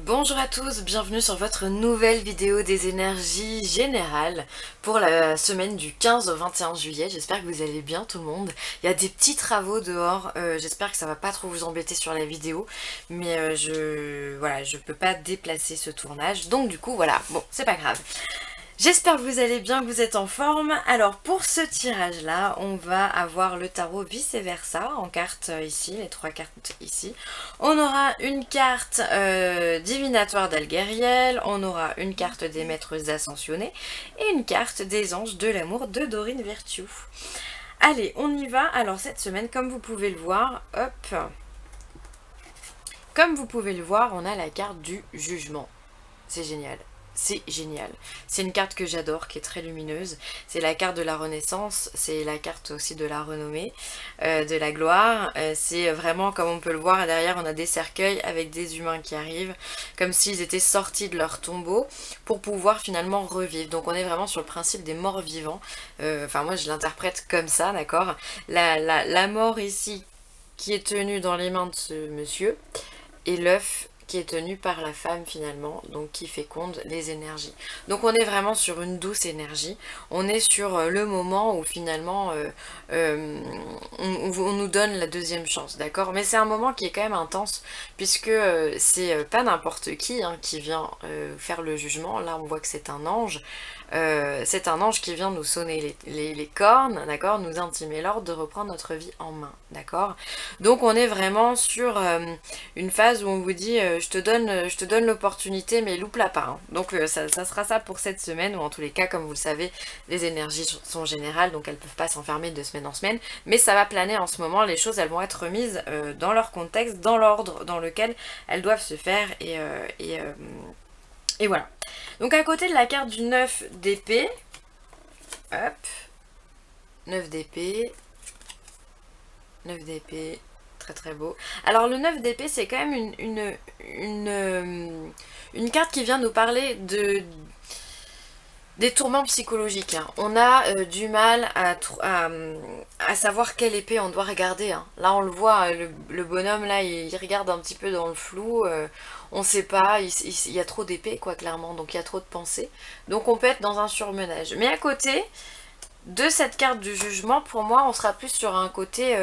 Bonjour à tous, bienvenue sur votre nouvelle vidéo des énergies générales pour la semaine du 15 au 21 juillet. J'espère que vous allez bien tout le monde. Il y a des petits travaux dehors, j'espère que ça va pas trop vous embêter sur la vidéo, mais je peux pas déplacer ce tournage, donc du coup voilà, bon c'est pas grave. J'espère que vous allez bien, que vous êtes en forme. Alors pour ce tirage là, on va avoir le tarot vice versa en cartes ici, les trois cartes ici. On aura une carte divinatoire d'Alguériel, on aura une carte des maîtres ascensionnés et une carte des anges de l'amour de Dorine Virtue. Allez, on y va. Alors cette semaine, comme vous pouvez le voir, hop, comme vous pouvez le voir, on a la carte du jugement. C'est génial. C'est génial. C'est une carte que j'adore, qui est très lumineuse. C'est la carte de la renaissance, c'est la carte aussi de la renommée, de la gloire. C'est vraiment, comme on peut le voir, derrière on a des cercueils avec des humains qui arrivent, comme s'ils étaient sortis de leur tombeau pour pouvoir finalement revivre. Donc on est vraiment sur le principe des morts vivants. Enfin moi je l'interprète comme ça, d'accord. La mort ici qui est tenue dans les mains de ce monsieur et l'œuf qui est tenu par la femme finalement, donc qui féconde les énergies. Donc on est vraiment sur une douce énergie, on est sur le moment où finalement on nous donne la deuxième chance, d'accord. Mais c'est un moment qui est quand même intense, puisque c'est pas n'importe qui hein, qui vient faire le jugement. Là on voit que c'est un ange. C'est un ange qui vient nous sonner les cornes, d'accord, nous intimer l'ordre de reprendre notre vie en main, d'accord. Donc on est vraiment sur une phase où on vous dit je te donne l'opportunité mais loupe-la pas. Hein. Donc ça sera ça pour cette semaine, ou en tous les cas comme vous le savez, les énergies sont générales, donc elles peuvent pas s'enfermer de semaine en semaine, mais ça va planer en ce moment, les choses elles vont être remises dans leur contexte, dans l'ordre dans lequel elles doivent se faire, et voilà. Donc à côté de la carte du 9 d'épée, hop, 9 d'épée, 9 d'épée, très très beau. Alors le 9 d'épée c'est quand même une carte qui vient nous parler des tourments psychologiques. Hein. On a du mal à savoir quelle épée on doit regarder. Hein. Là on le voit, le bonhomme là il regarde un petit peu dans le flou, on sait pas, il y a trop d'épées quoi clairement, donc il y a trop de pensées. Donc on peut être dans un surmenage. Mais à côté de cette carte du jugement, pour moi, on sera plus sur un côté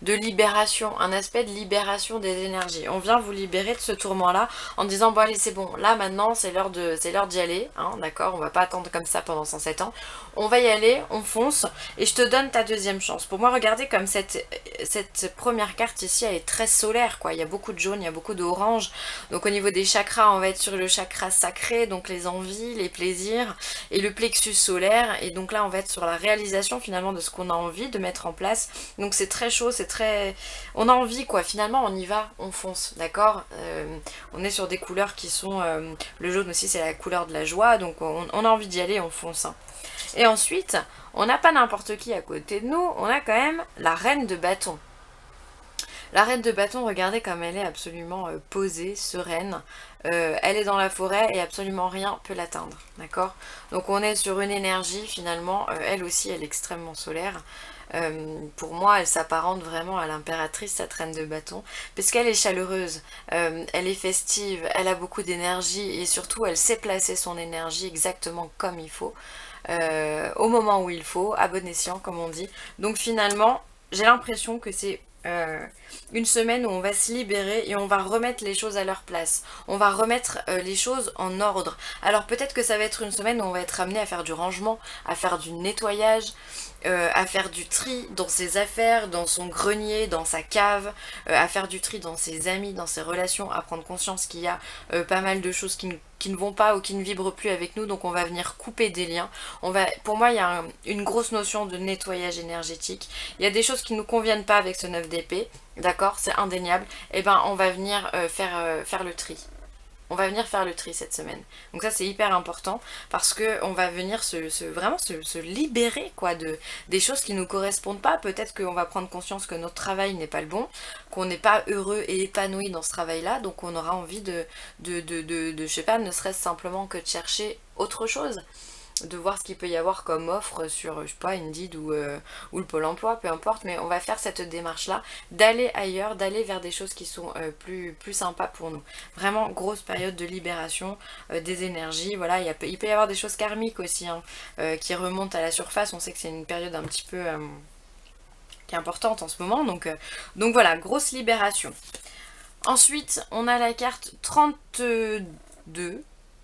de libération, un aspect de libération des énergies. On vient vous libérer de ce tourment-là en disant, bon allez, c'est bon, là maintenant, c'est l'heure d'y aller, hein, d'accord, on va pas attendre comme ça pendant 107 ans. On va y aller, on fonce, et je te donne ta deuxième chance. Pour moi, regardez comme cette première carte ici, elle est très solaire, quoi. Il y a beaucoup de jaune, il y a beaucoup d'orange. Donc au niveau des chakras, on va être sur le chakra sacré, donc les envies, les plaisirs, et le plexus solaire, et donc là, on va être sur la réalisation finalement de ce qu'on a envie de mettre en place. Donc c'est très chaud, c'est très... On a envie quoi, finalement on y va, on fonce, d'accord. On est sur des couleurs qui sont... le jaune aussi c'est la couleur de la joie, donc on a envie d'y aller, on fonce. Hein. Et ensuite, on n'a pas n'importe qui à côté de nous, on a quand même la reine de bâton. La reine de bâton, regardez comme elle est absolument posée, sereine. Elle est dans la forêt et absolument rien peut l'atteindre, d'accord. Donc on est sur une énergie finalement, elle aussi elle est extrêmement solaire. Pour moi elle s'apparente vraiment à l'impératrice, cette reine de bâton, parce qu'elle est chaleureuse, elle est festive, elle a beaucoup d'énergie et surtout elle sait placer son énergie exactement comme il faut, au moment où il faut, à bon escient comme on dit. Donc finalement j'ai l'impression que c'est une semaine où on va se libérer et on va remettre les choses à leur place. On va remettre les choses en ordre. Alors peut-être que ça va être une semaine où on va être amené à faire du rangement, à faire du nettoyage, à faire du tri dans ses affaires, dans son grenier, dans sa cave, à faire du tri dans ses amis, dans ses relations, à prendre conscience qu'il y a pas mal de choses qui ne vont pas ou qui ne vibrent plus avec nous, donc on va venir couper des liens. Pour moi, il y a une grosse notion de nettoyage énergétique. Il y a des choses qui ne nous conviennent pas avec ce 9 d'épée, d'accord, c'est indéniable. Et ben on va venir faire le tri. On va venir faire le tri cette semaine. Donc ça c'est hyper important parce que on va venir vraiment se libérer quoi des choses qui ne nous correspondent pas. Peut-être qu'on va prendre conscience que notre travail n'est pas le bon, qu'on n'est pas heureux et épanoui dans ce travail-là, donc on aura envie je sais pas, ne serait-ce simplement que de chercher autre chose. de voir ce qu'il peut y avoir comme offre sur, je sais pas, Indeed ou le Pôle emploi, peu importe, mais on va faire cette démarche-là, d'aller ailleurs, d'aller vers des choses qui sont plus sympas pour nous. Vraiment, grosse période de libération des énergies, voilà, il peut y avoir des choses karmiques aussi, hein, qui remontent à la surface, on sait que c'est une période un petit peu qui est importante en ce moment, donc voilà, grosse libération. Ensuite, on a la carte 32,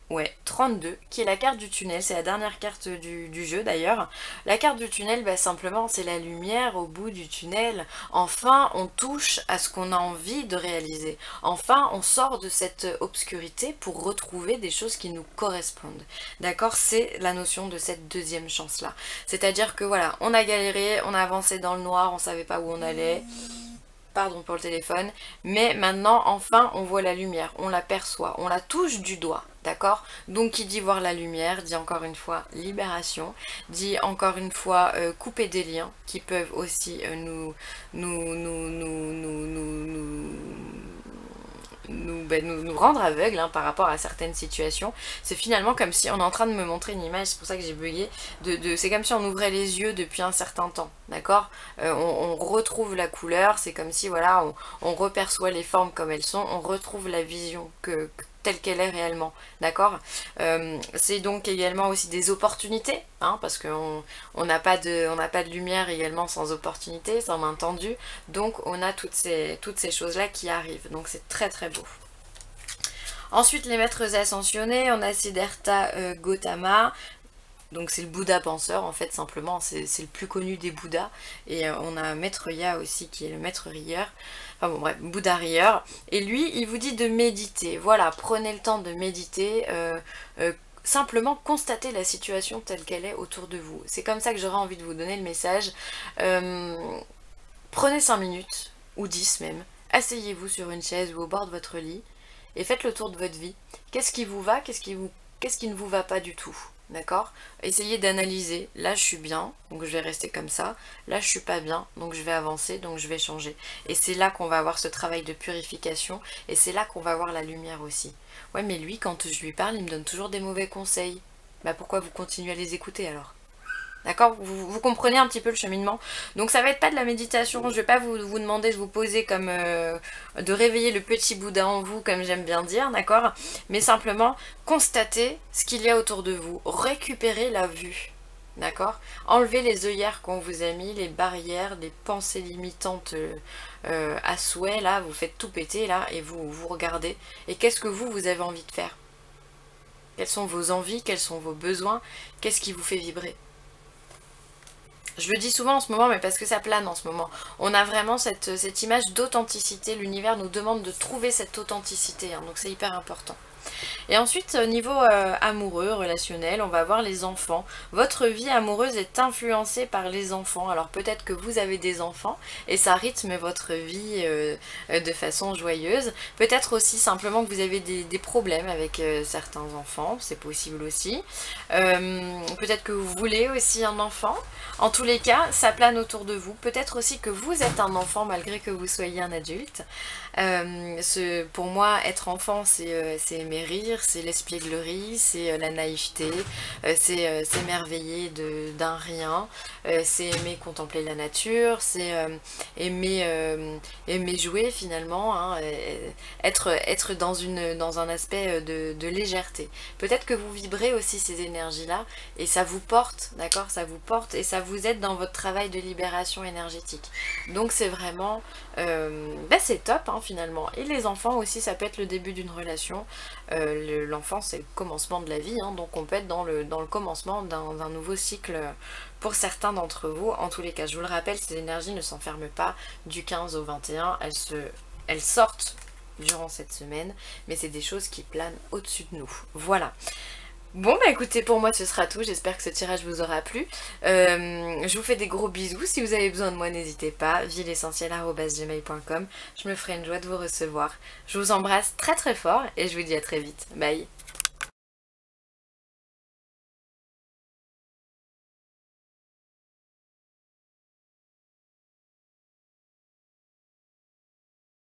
ouais, 32, qui est la carte du tunnel, c'est la dernière carte du jeu d'ailleurs. La carte du tunnel, bah, simplement, c'est la lumière au bout du tunnel. Enfin, on touche à ce qu'on a envie de réaliser. Enfin, on sort de cette obscurité pour retrouver des choses qui nous correspondent. D'accord? C'est la notion de cette deuxième chance-là. C'est-à-dire que voilà, on a galéré, on a avancé dans le noir, on savait pas où on allait. Pardon pour le téléphone, mais maintenant enfin on voit la lumière, on la perçoit, on la touche du doigt, d'accord? Donc qui dit voir la lumière, dit encore une fois libération, dit encore une fois couper des liens qui peuvent aussi nous rendre aveugles hein, par rapport à certaines situations. C'est finalement comme si on est en train de me montrer une image, c'est pour ça que j'ai bugué, c'est comme si on ouvrait les yeux depuis un certain temps, d'accord, on retrouve la couleur, c'est comme si voilà, on reperçoit les formes comme elles sont, on retrouve la vision telle qu'elle est réellement, d'accord. C'est donc également aussi des opportunités, hein, parce qu'on n'a pas de lumière également sans opportunité, sans main tendue, donc on a toutes ces choses-là qui arrivent, donc c'est très très beau. Ensuite, les maîtres ascensionnés, on a Siddhartha Gautama, donc c'est le Bouddha penseur en fait, simplement, c'est le plus connu des Bouddhas, et on a Maître Ya aussi qui est le maître rieur, enfin bon bref, Bouddha rieur, et lui il vous dit de méditer, voilà, prenez le temps de méditer, simplement constatez la situation telle qu'elle est autour de vous, c'est comme ça que j'aurais envie de vous donner le message. Prenez 5 minutes, ou 10 même, asseyez-vous sur une chaise ou au bord de votre lit, et faites le tour de votre vie. Qu'est-ce qui vous va, qu'est-ce qui ne vous va pas du tout, d'accord? Essayez d'analyser, là je suis bien, donc je vais rester comme ça, là je suis pas bien, donc je vais avancer, donc je vais changer. Et c'est là qu'on va avoir ce travail de purification, et c'est là qu'on va avoir la lumière aussi. Ouais mais lui, quand je lui parle, il me donne toujours des mauvais conseils. Bah pourquoi vous continuez à les écouter alors? D'accord, vous comprenez un petit peu le cheminement. Donc ça va être pas de la méditation, je vais pas vous demander de vous poser comme... de réveiller le petit Bouddha en vous, comme j'aime bien dire, d'accord? Mais simplement, constatez ce qu'il y a autour de vous, récupérez la vue, d'accord? Enlevez les œillères qu'on vous a mis, les barrières, les pensées limitantes à souhait, là, vous faites tout péter, là, et vous regardez. Et qu'est-ce que vous avez envie de faire? Quelles sont vos envies, quels sont vos besoins? Qu'est-ce qui vous fait vibrer? Je le dis souvent en ce moment, mais parce que ça plane en ce moment. On a vraiment cette image d'authenticité. L'univers nous demande de trouver cette authenticité, hein, donc c'est hyper important. Et ensuite, au niveau amoureux, relationnel, on va voir les enfants. Votre vie amoureuse est influencée par les enfants. Alors peut-être que vous avez des enfants et ça rythme votre vie de façon joyeuse. Peut-être aussi simplement que vous avez des problèmes avec certains enfants, c'est possible aussi. Peut-être que vous voulez aussi un enfant. En tous les cas, ça plane autour de vous. Peut-être aussi que vous êtes un enfant malgré que vous soyez un adulte. Pour moi, être enfant, c'est aimer rire, c'est l'espièglerie, c'est la naïveté, c'est s'émerveiller d'un rien, c'est aimer contempler la nature, c'est aimer jouer finalement, hein, être dans un aspect de légèreté. Peut-être que vous vibrez aussi ces énergies-là et ça vous porte, d'accord, ça vous porte et ça vous aide dans votre travail de libération énergétique. Donc c'est vraiment, c'est top hein, finalement. Et les enfants aussi, ça peut être le début d'une relation. L'enfant c'est le commencement de la vie, hein, donc on peut être dans le commencement d'un nouveau cycle pour certains d'entre vous. En tous les cas, je vous le rappelle, ces énergies ne s'enferment pas du 15 au 21, elles sortent durant cette semaine, mais c'est des choses qui planent au-dessus de nous. Voilà. Bon bah écoutez, pour moi ce sera tout, j'espère que ce tirage vous aura plu. Je vous fais des gros bisous, si vous avez besoin de moi n'hésitez pas, vileessentielle@gmail.com, je me ferai une joie de vous recevoir. Je vous embrasse très très fort et je vous dis à très vite, bye.